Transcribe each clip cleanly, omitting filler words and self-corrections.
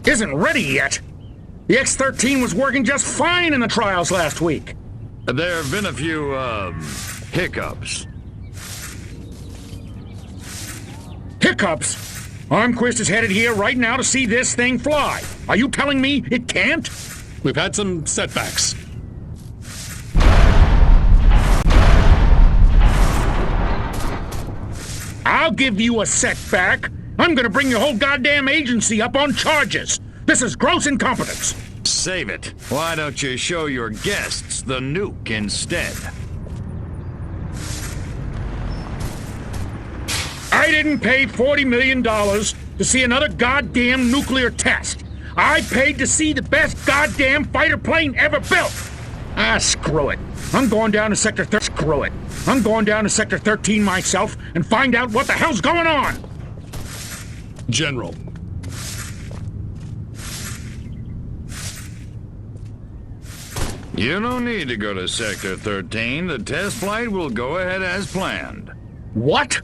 isn't ready yet. The X-13 was working just fine in the trials last week. There have been a few, hiccups. Hiccups? Armquist is headed here right now to see this thing fly. Are you telling me it can't? We've had some setbacks. I'll give you a setback. I'm gonna bring your whole goddamn agency up on charges. This is gross incompetence. Save it. Why don't you show your guests the nuke instead? I didn't pay $40 million to see another goddamn nuclear test. I paid to see the best goddamn fighter plane ever built. Ah, screw it. I'm going down to Sector 13. Screw it. I'm going down to Sector 13 myself and find out what the hell's going on. General. You don't need to go to Sector 13. The test flight will go ahead as planned. What?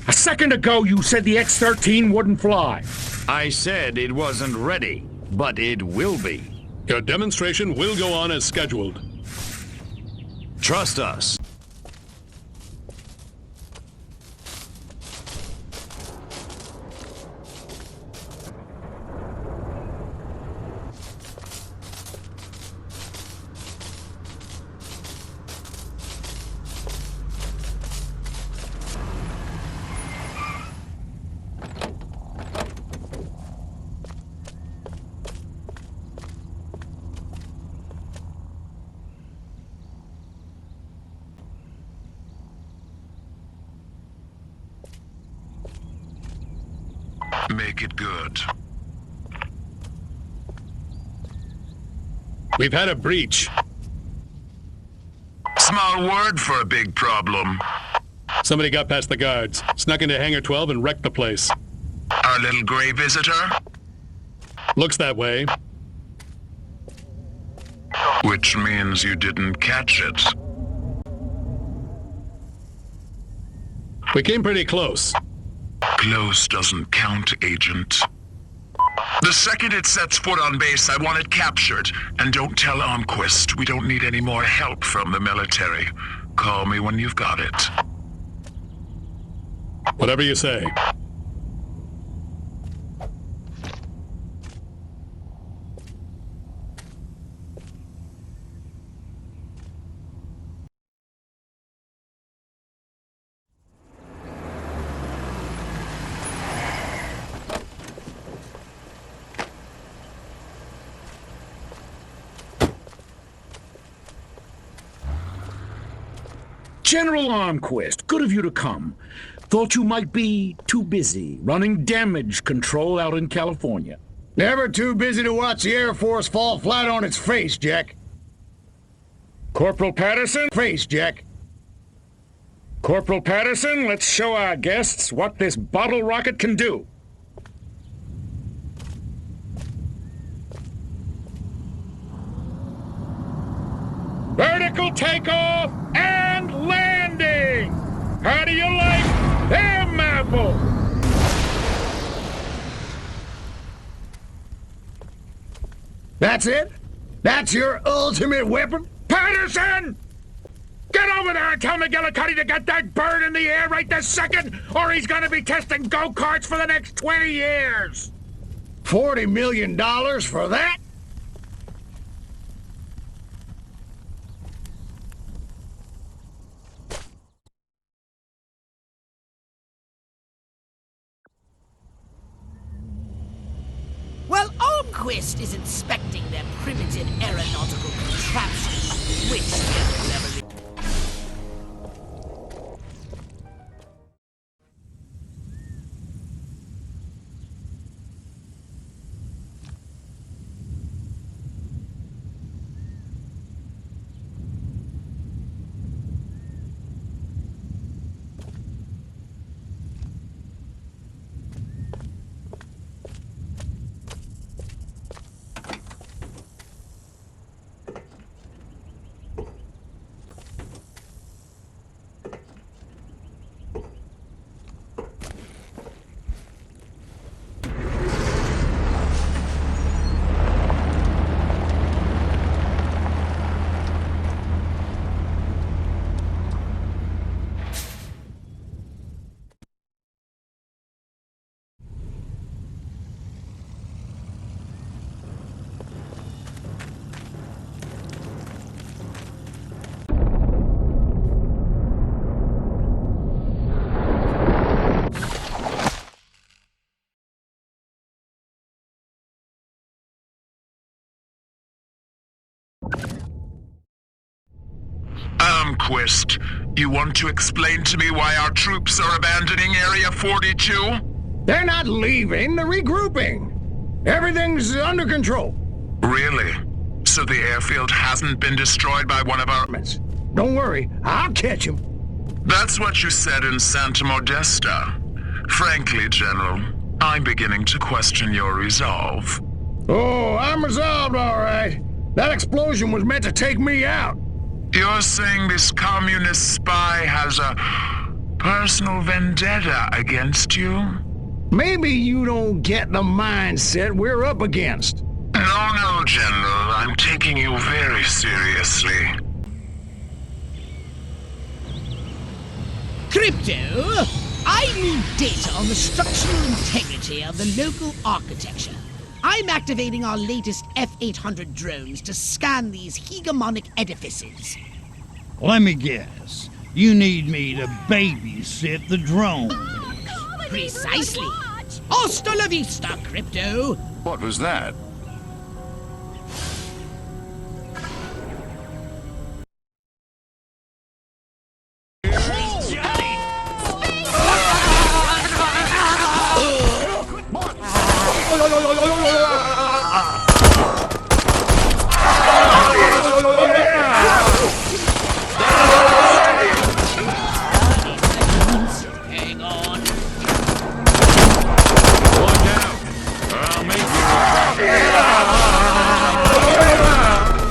A second ago you said the X-13 wouldn't fly. I said it wasn't ready, but it will be. Your demonstration will go on as scheduled. Trust us. Make it good. We've had a breach. Small word for a big problem. Somebody got past the guards, snuck into Hangar 12 and wrecked the place. Our little gray visitor? Looks that way. Which means you didn't catch it. We came pretty close. Close doesn't count, Agent. The second it sets foot on base, I want it captured. And don't tell Armquist. We don't need any more help from the military. Call me when you've got it. Whatever you say. General Armquist, good of you to come. Thought you might be too busy running damage control out in California. Never too busy to watch the Air Force fall flat on its face, Jack. Corporal Patterson? Face, Jack. Corporal Patterson, let's show our guests what this bottle rocket can do. Vertical takeoff and landing! How do you like them apples? That's it? That's your ultimate weapon? Patterson! Get over there and tell McGillicuddy to get that bird in the air right this second, or he's gonna be testing go-karts for the next 20 years! $40 million for that? While Armquist is inspecting their primitive aeronautical contraption, which will never be... Armquist. You want to explain to me why our troops are abandoning Area 42? They're not leaving, they're regrouping. Everything's under control. Really? So the airfield hasn't been destroyed by one of our... Don't worry, I'll catch him. That's what you said in Santa Modesta. Frankly, General, I'm beginning to question your resolve. Oh, I'm resolved, all right. That explosion was meant to take me out. You're saying this communist spy has a personal vendetta against you? Maybe you don't get the mindset we're up against. No, General. I'm taking you very seriously. Crypto, I need data on the structural integrity of the local architecture. I'm activating our latest F-800 drones to scan these hegemonic edifices. Let me guess. You need me to babysit the drone. Precisely. Hasta la vista, Crypto. What was that? Hang on. Look out! I'll make you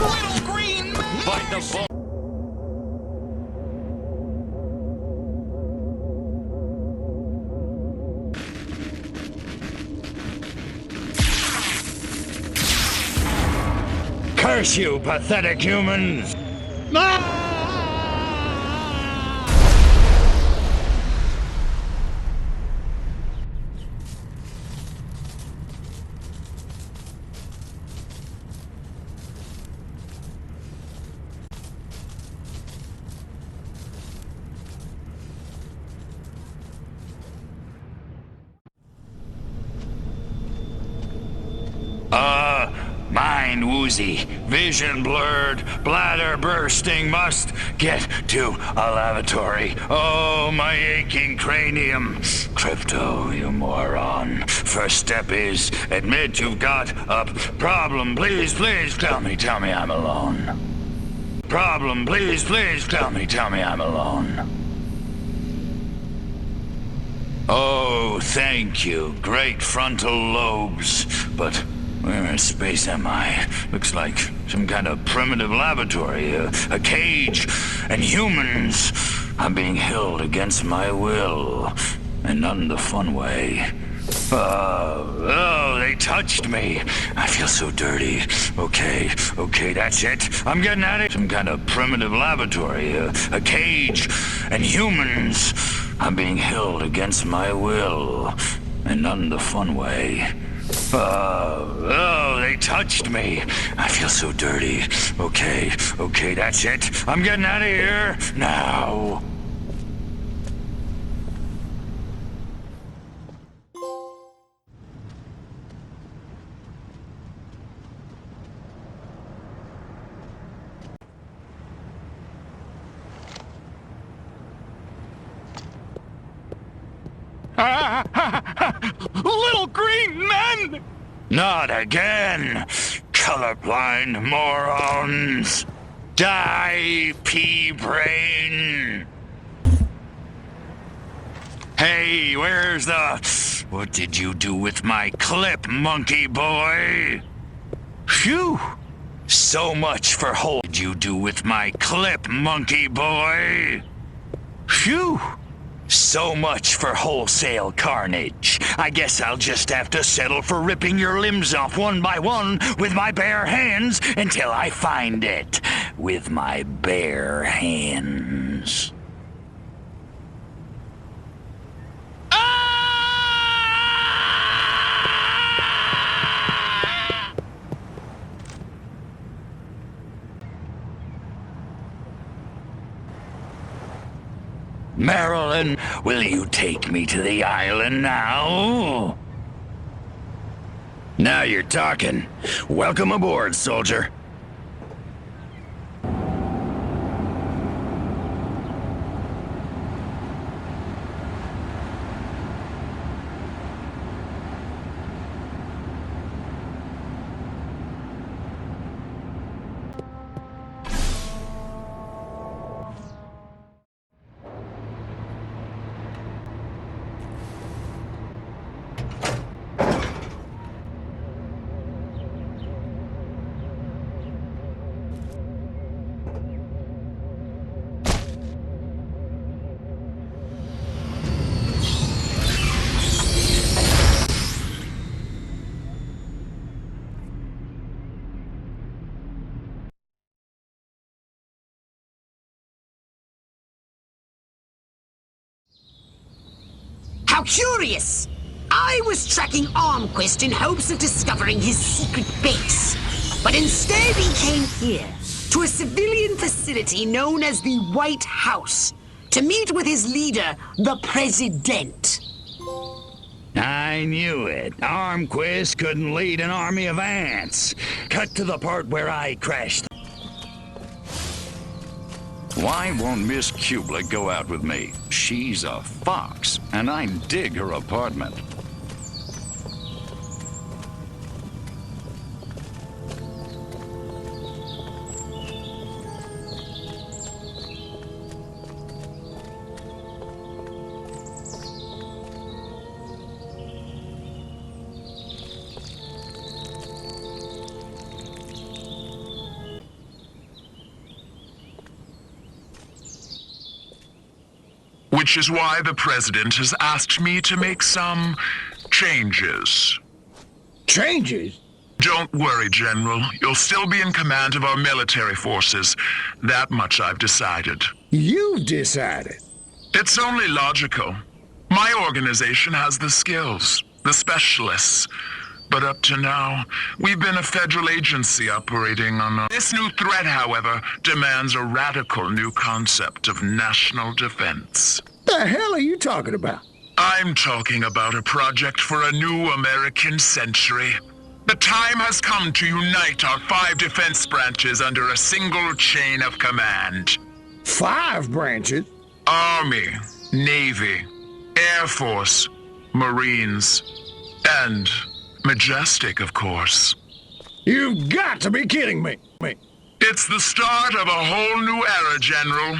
Little green man. fight the ball. Curse you, pathetic humans! Mind woozy, vision blurred, bladder bursting, must get to a lavatory. Oh, my aching cranium. Crypto, you moron. First step is admit you've got a problem. Please, please, tell me I'm alone. Problem, please, please, tell me I'm alone. Oh, thank you. Great frontal lobes. But where in space am I? Looks like some kind of primitive laboratory, a cage, and humans are being held against my will, and not in the fun way. Oh, they touched me. I feel so dirty. Okay, that's it. I'm getting out of here. Some kind of primitive laboratory, a cage, and humans are being held against my will, and not in the fun way. Oh, they touched me. I feel so dirty. Okay, that's it. I'm getting out of here now. Little green men! Not again! Colorblind morons! Die, pea brain! Hey, where's the... What did you do with my clip, monkey boy? Phew! So much for What did you do with my clip, monkey boy? Phew! So much for wholesale carnage. I guess I'll just have to settle for ripping your limbs off one by one with my bare hands until I find it. With my bare hands. Marilyn, will you take me to the island now? Now you're talking. Welcome aboard, soldier. How curious! I was tracking Armquist in hopes of discovering his secret base. But instead he came here, to a civilian facility known as the White House, to meet with his leader, the President. I knew it. Armquist couldn't lead an army of ants. Cut to the part where I crashed. Why won't Miss Kublik go out with me? She's a fox, and I dig her apartment. Which is why the President has asked me to make some changes. Changes? Don't worry, General. You'll still be in command of our military forces. That much I've decided. You've decided? It's only logical. My organization has the skills, the specialists. But up to now, we've been a federal agency operating on a... This new threat, however, demands a radical new concept of national defense. The hell are you talking about? I'm talking about a project for a new American century. The time has come to unite our 5 defense branches under a single chain of command. 5 branches? Army, Navy, Air Force, Marines, and Majestic, of course. You've got to be kidding me. It's the start of a whole new era, General.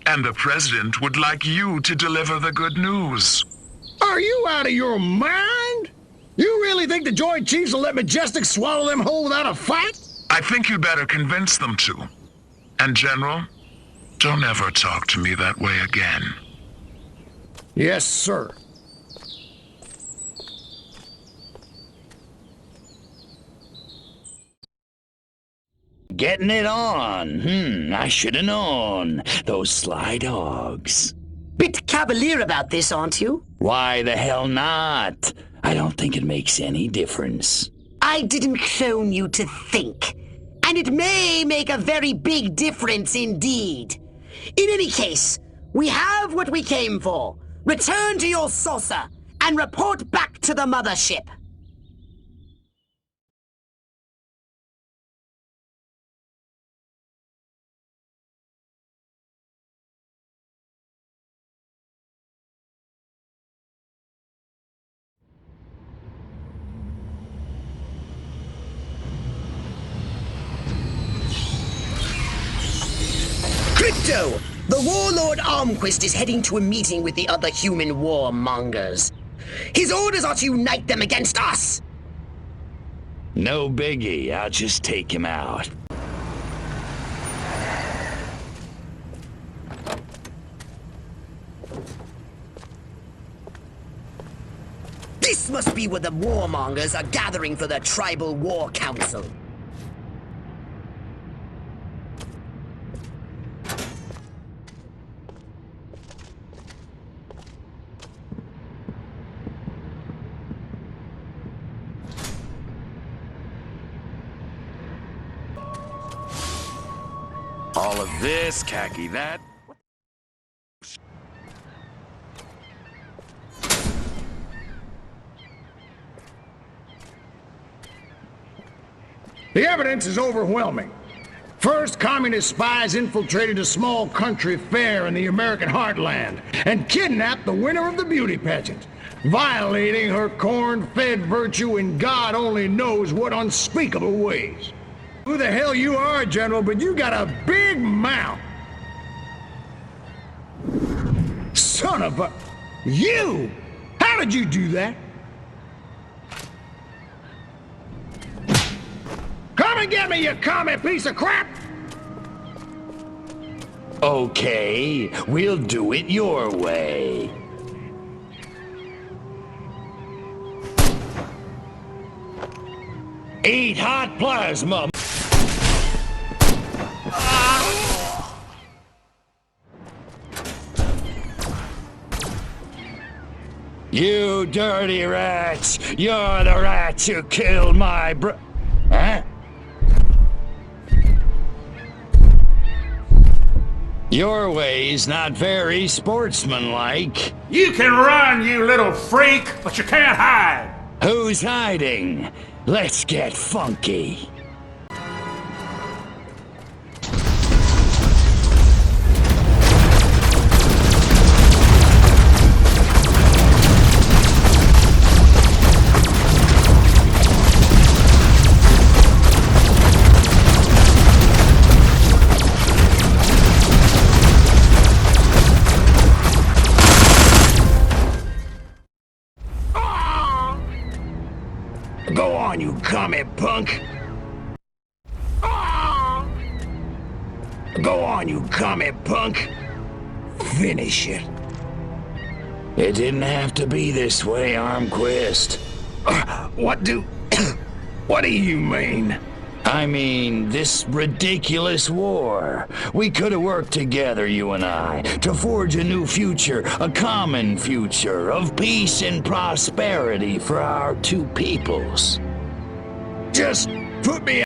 And the President would like you to deliver the good news. Are you out of your mind? You really think the Joint Chiefs will let Majestic swallow them whole without a fight? I think you'd better convince them to. And General, don't ever talk to me that way again. Yes, sir. Getting it on. I should have known. Those sly dogs. Bit cavalier about this, aren't you? Why the hell not? I don't think it makes any difference. I didn't clone you to think. And it may make a very big difference indeed. In any case, we have what we came for. Return to your saucer and report back to the mothership. Crypto! The warlord Armquist is heading to a meeting with the other human warmongers. His orders are to unite them against us! No biggie. I'll just take him out. This must be where the warmongers are gathering for the Tribal War Council. All of this, khaki that. The evidence is overwhelming. First, communist spies infiltrated a small country fair in the American heartland and kidnapped the winner of the beauty pageant, violating her corn-fed virtue in God only knows what unspeakable ways. Who the hell you are, General, but you got a big mouth. Son of a... You! How did you do that? Come and get me, you commie piece of crap! Okay, we'll do it your way. Eat hot plasma! You dirty rats! You're the rats who killed my Huh? Your way's not very sportsmanlike. You can run, you little freak, but you can't hide. Who's hiding? Let's get funky. Go on, you commie punk! Go on, you commie punk! Finish it. It didn't have to be this way, Armquist. What do... what do you mean? I mean, this ridiculous war. We could have worked together, you and I, to forge a new future, a common future of peace and prosperity for our two peoples. Just put me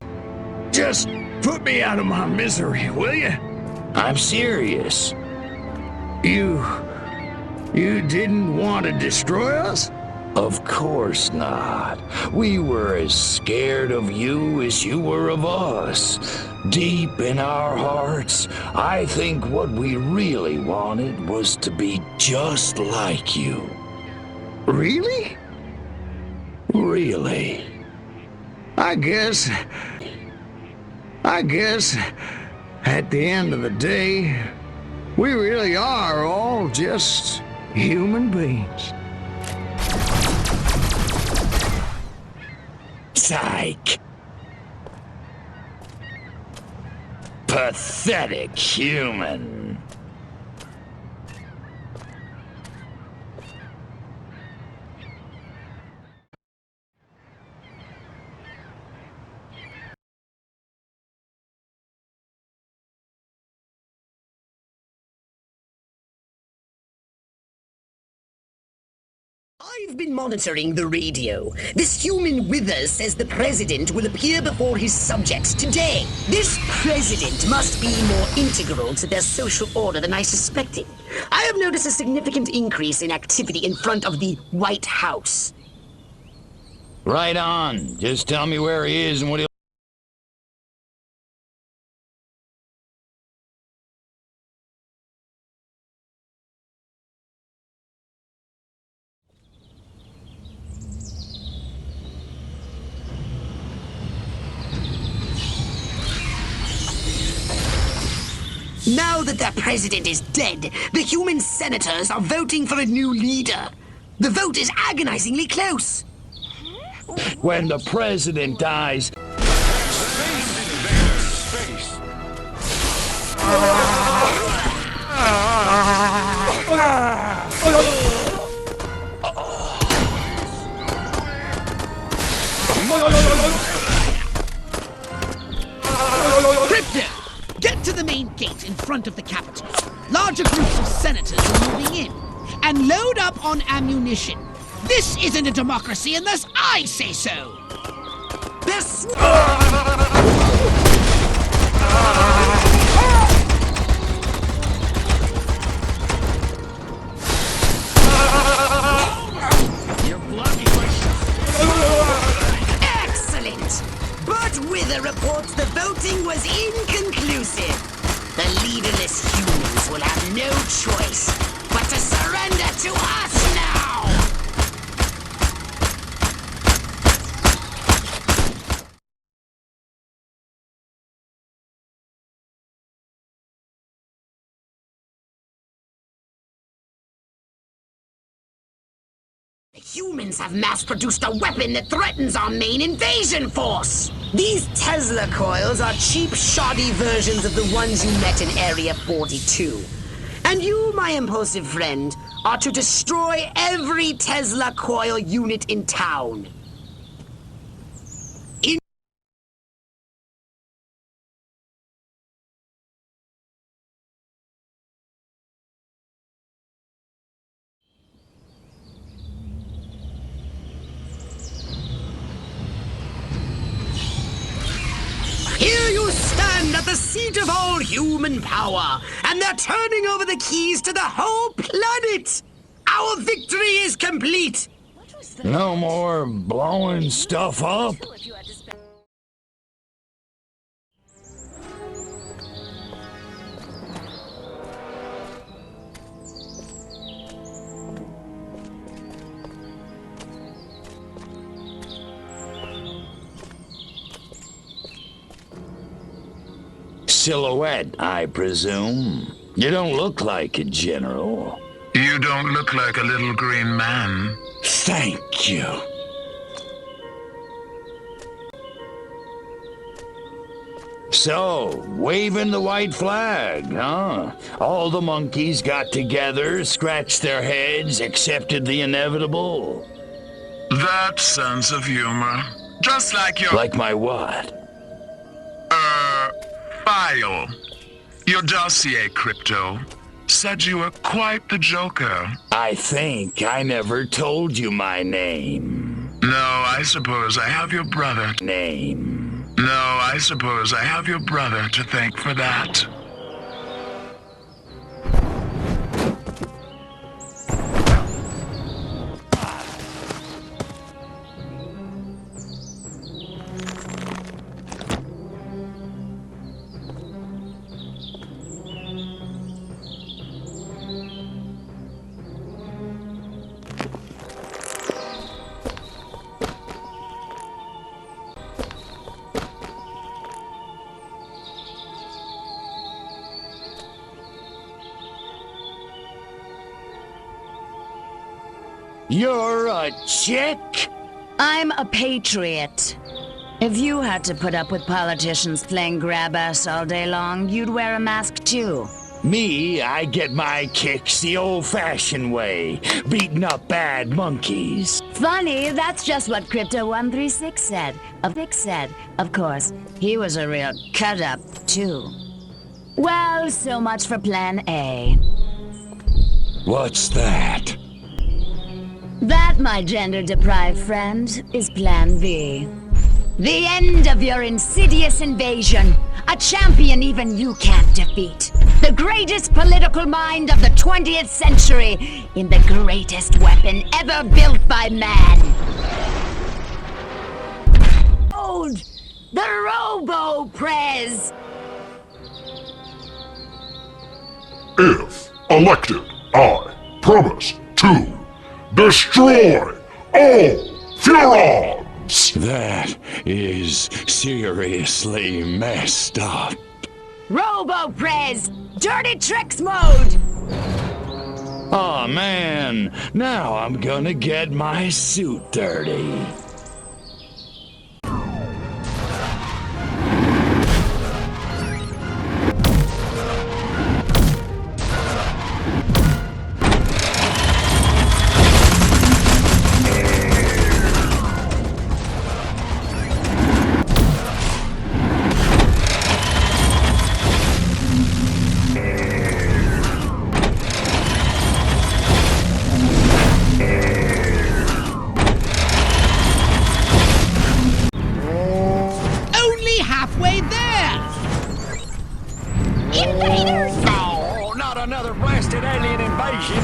out of my misery, will you? I'm serious. You didn't want to destroy us? Of course not. We were as scared of you as you were of us. Deep in our hearts, I think what we really wanted was to be just like you. Really? Really. I guess, at the end of the day, we really are all just human beings. Psych. Pathetic human. I've been monitoring the radio. This human Withers says the president will appear before his subjects today. This president must be more integral to their social order than I suspected. I have noticed a significant increase in activity in front of the White House. Right on. Just tell me where he is and what he'll... Now that their president is dead, the human senators are voting for a new leader. The vote is agonizingly close. When the president dies... Crypto! Get to the main gate in front of the Capitol. Larger groups of senators are moving in. And load up on ammunition. This isn't a democracy unless I say so! This... Excellent! But Wither reports the voting was inconclusive. The leaderless humans will have no choice but to surrender to us now! The humans have mass-produced a weapon that threatens our main invasion force! These Tesla coils are cheap, shoddy versions of the ones you met in Area 42. And you, my impulsive friend, are to destroy every Tesla coil unit in town. seat of all human power, and they're turning over the keys to the whole planet. Our victory is complete. No more blowing stuff up? Silhouette, I presume. You don't look like a general. You don't look like a little green man. Thank you. So, waving the white flag, huh? All the monkeys got together, scratched their heads, accepted the inevitable. That sense of humor. Just like your... Like my what? file. Your dossier, Crypto, said you were quite the joker. I think I never told you my name. No, I suppose I have your brother. Name. No, I suppose I have your brother to thank for that. You're a chick? I'm a patriot. If you had to put up with politicians playing grab ass all day long, you'd wear a mask too. Me, I get my kicks the old-fashioned way, beating up bad monkeys. Funny, that's just what Crypto136 said. Of course, he was a real cut-up, too. Well, so much for Plan A. What's that? That, my gender-deprived friend, is Plan B. The end of your insidious invasion. A champion even you can't defeat. The greatest political mind of the 20th century in the greatest weapon ever built by man. Old, the Robo-Prez. If elected, I promise to destroy all Furons! That is seriously messed up. Robo-Prez! Dirty Tricks mode! Aw, man. Now I'm gonna get my suit dirty. Halfway there! Invaders! Oh, not another blasted alien invasion!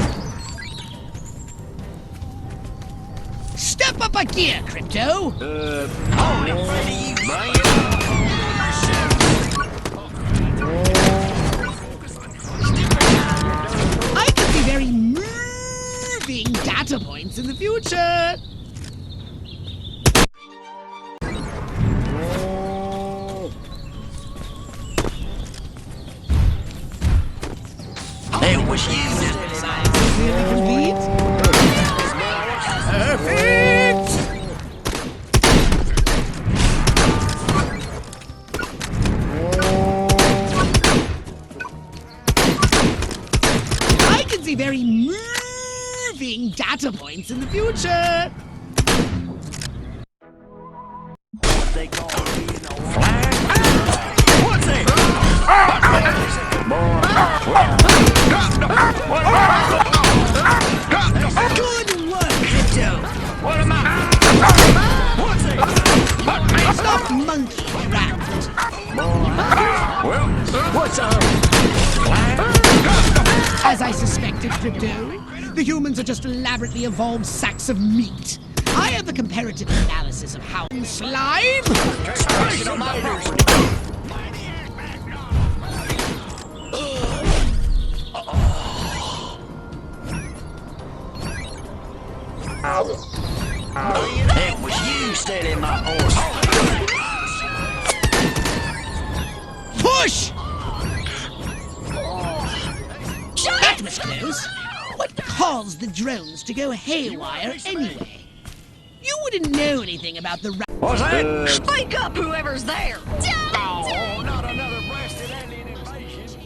Step up a gear, Crypto! I'm afraid of you, man! I could see very moving data points in the future! It was you Really complete? Perfect! I can see very moving data points in the future! They call me no flag. What's it? Good work, Crypto! What am I? What's it? Stop monkeying around! Well, No, the humans are just elaborately evolved sacks of meat. I have the comparative analysis of how slime. It was you stealing my horse. Push! That was close. What caused the drones to go haywire anyway? You wouldn't know anything about the What's that? Speak up, whoever's there! Oh, not another breasted alien invasion.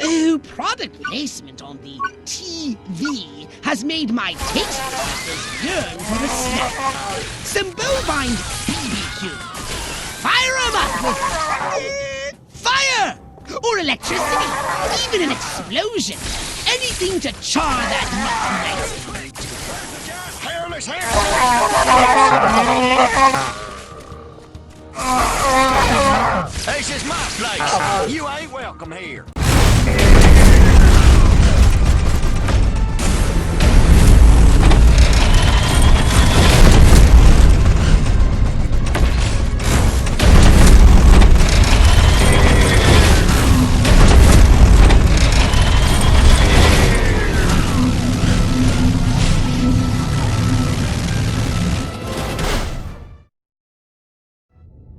Oh, product placement on the TV has made my taste busters yearn for a snack. Some bovine BBQ. Fire 'em up with fire! Or electricity, even an explosion. Anything to char that meat nice. Hairless hair. This is my place. You ain't welcome here.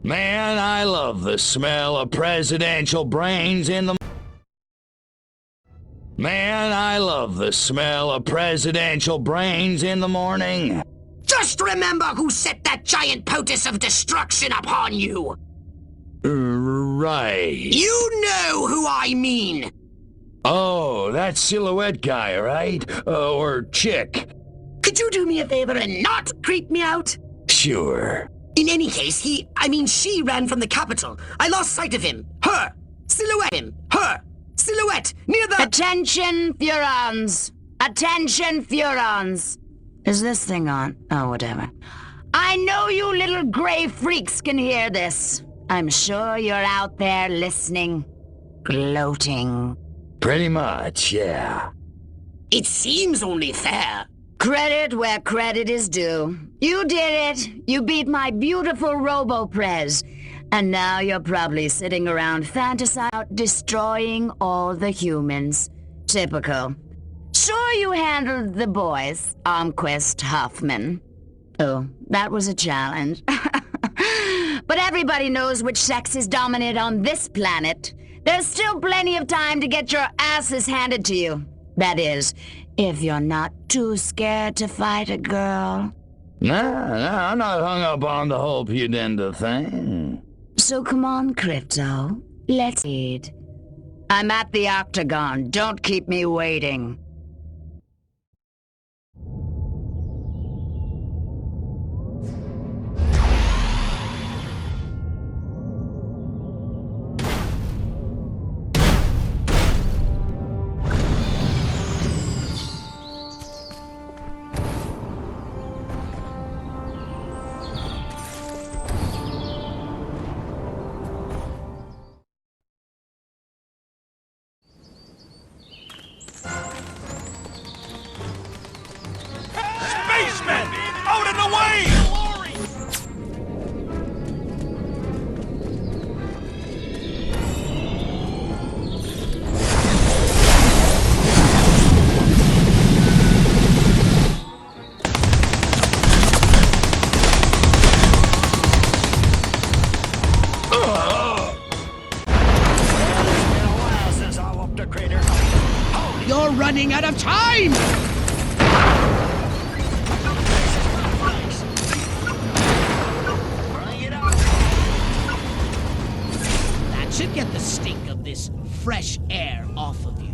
Man, I love the smell of presidential brains in the... Man, I love the smell of presidential brains in the morning. Just remember who set that giant potus of destruction upon you. Right. You know who I mean. Oh, that silhouette guy, right? Or chick. Could you do me a favor and not creep me out? Sure. In any case, she ran from the capital. I lost sight of him. Her. Silhouette him. Her. Silhouette. Near the... Attention, Furons! Attention, Furons! Is this thing on? Oh, whatever. I know you little gray freaks can hear this. I'm sure you're out there listening. Gloating. Pretty much, yeah. It seems only fair. Credit where credit is due. You did it. You beat my beautiful Robo-Prez. And now you're probably sitting around fantasizing about destroying all the humans. Typical. Sure, you handled the boys, Armquist, Huffman. Oh, that was a challenge. But everybody knows which sex is dominant on this planet. There's still plenty of time to get your asses handed to you. That is, if you're not too scared to fight a girl. No, I'm not hung up on the whole Pudenda thing. So come on, Crypto. Let's eat. I'm at the Octagon. Don't keep me waiting. Spacemen! Out of the way! You're running out of time! That should get the stink of this fresh air off of you.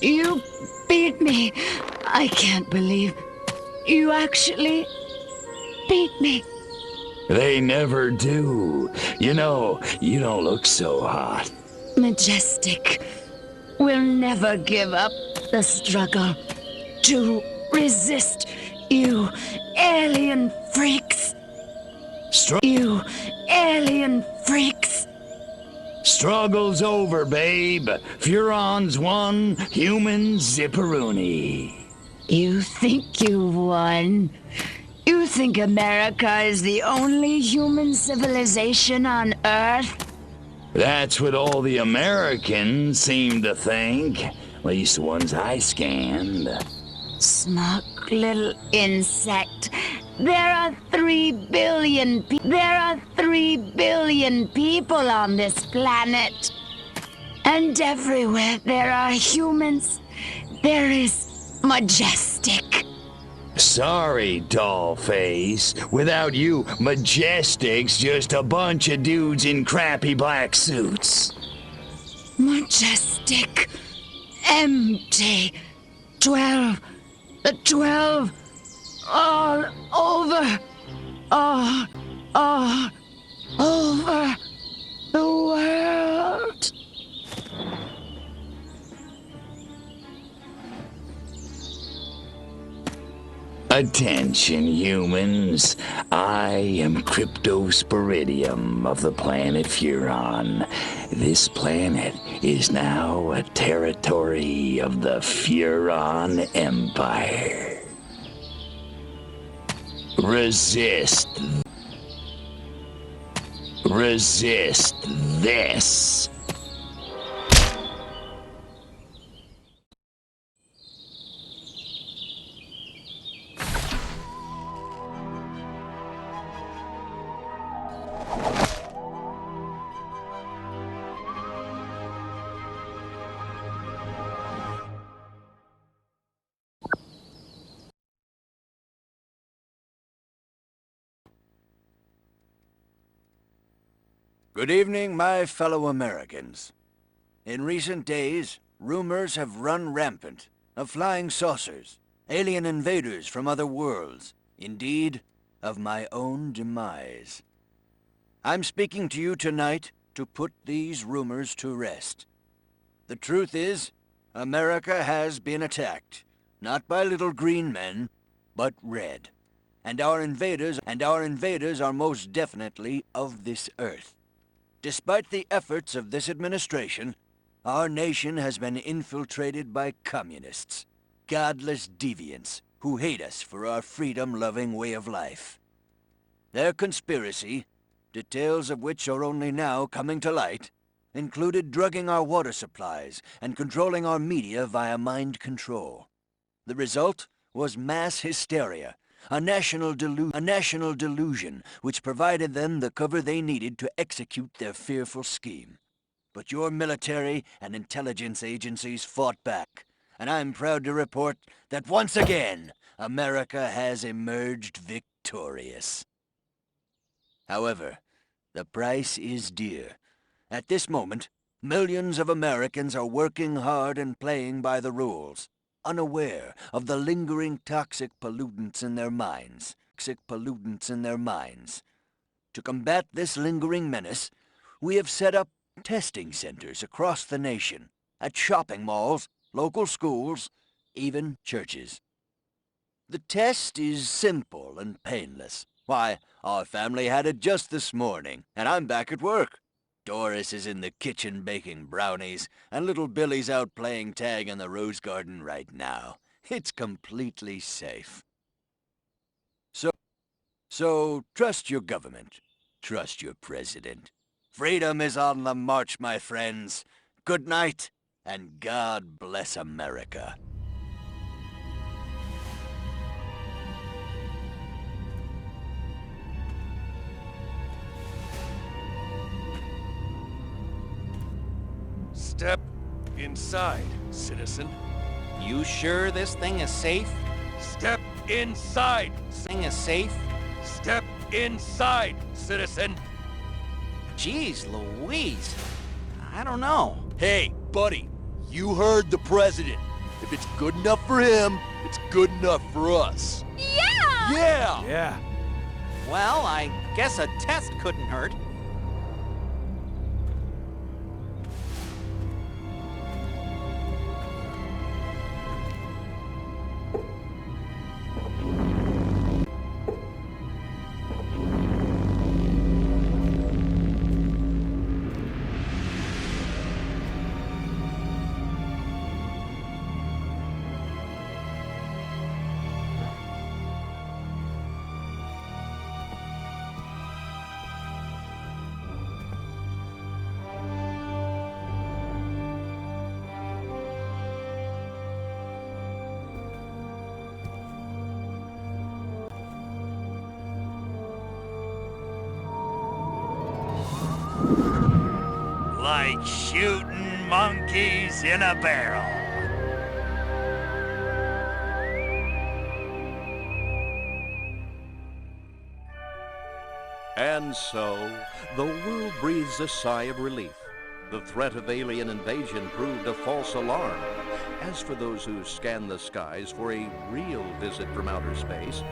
You beat me. I can't believe you actually beat me. They never do. You know, you don't look so hot. Majestic will never give up the struggle to resist you alien freaks. You alien freaks. Struggle's over, babe. Furon's won, humans zipperoonie. You think you won? You think America is the only human civilization on Earth? That's what all the Americans seem to think. At least the ones I scanned. Smug little insect. There are 3 billion people on this planet. And everywhere there are humans, there is Majestic. Sorry, dollface. Without you, Majestic's just a bunch of dudes in crappy black suits. Majestic. Empty. 12. The 12. All over. All over the world. Attention, humans. I am Cryptosporidium of the planet Furon. This planet is now a territory of the Furon Empire. Resist. Resist this. Good evening, my fellow Americans. In recent days, rumors have run rampant of flying saucers, alien invaders from other worlds, indeed, of my own demise. I'm speaking to you tonight to put these rumors to rest. The truth is, America has been attacked, not by little green men, but red. And our invaders are most definitely of this earth. Despite the efforts of this administration, our nation has been infiltrated by communists, godless deviants who hate us for our freedom-loving way of life. Their conspiracy, details of which are only now coming to light, included drugging our water supplies and controlling our media via mind control. The result was mass hysteria, a national delusion which provided them the cover they needed to execute their fearful scheme. But your military and intelligence agencies fought back, and I'm proud to report that once again, America has emerged victorious. However, the price is dear. At this moment, millions of Americans are working hard and playing by the rules, unaware of the lingering toxic pollutants in their minds. To combat this lingering menace, we have set up testing centers across the nation, at shopping malls, local schools, even churches. The test is simple and painless. Why, our family had it just this morning, and I'm back at work. Doris is in the kitchen baking brownies, and little Billy's out playing tag in the rose garden right now. It's completely safe. So trust your government. Trust your president. Freedom is on the march, my friends. Good night, and God bless America. Step inside, citizen. You sure this thing is safe? Step inside. Thing is safe? Step inside, citizen. Jeez Louise. I don't know. Hey, buddy, you heard the president. If it's good enough for him, it's good enough for us. Yeah! Yeah! Yeah. Well, I guess a test couldn't hurt. Like shooting monkeys in a barrel. And so, the world breathes a sigh of relief. The threat of alien invasion proved a false alarm. As for those who scan the skies for a real visit from outer space,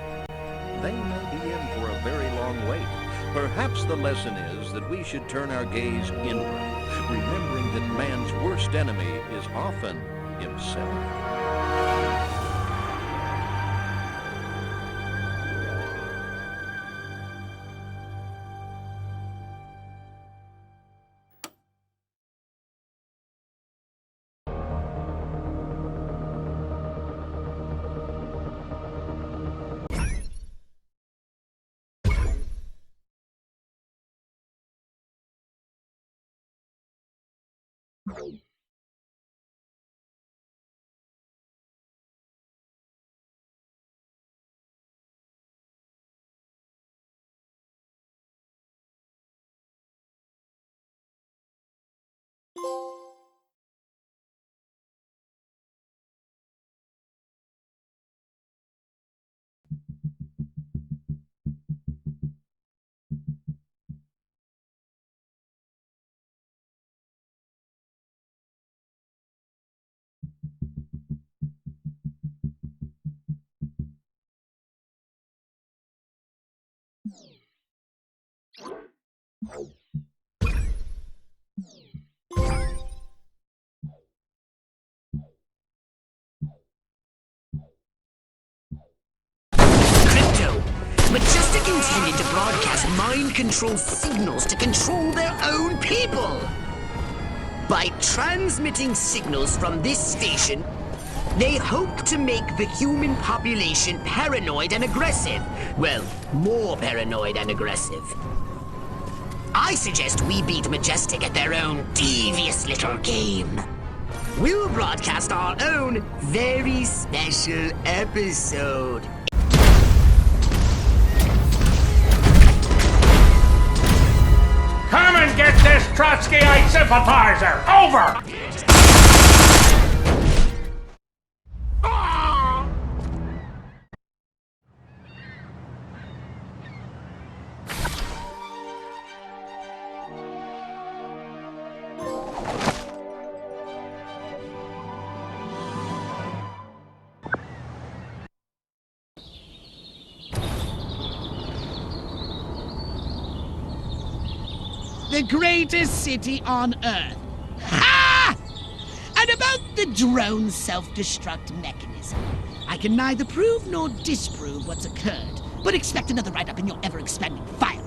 they may be in for a very long wait. Perhaps the lesson is that we should turn our gaze inward, remembering that man's worst enemy is often himself. Majestic intended to broadcast mind-control signals to control their own people. By transmitting signals from this station, they hope to make the human population paranoid and aggressive. Well, more paranoid and aggressive. I suggest we beat Majestic at their own devious little game. We'll broadcast our own very special episode. Come and get this Trotskyite sympathizer! Over! The greatest city on Earth. Ha! And about the drone self-destruct mechanism. I can neither prove nor disprove what's occurred, but expect another write-up in your ever-expanding file.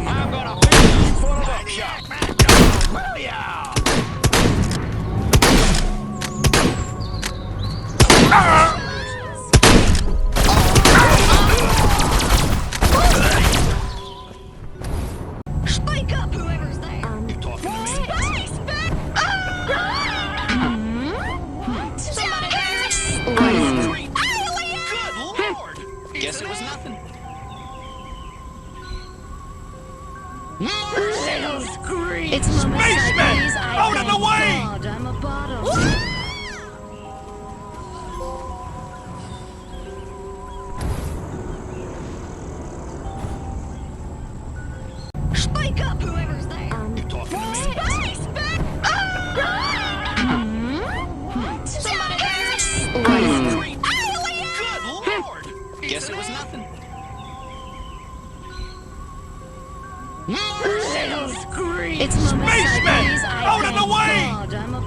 I'm gonna finish you full of buckshot. Well, yeah. Guess it was nothing. It's moments like these I Out of the thank way! God I'm a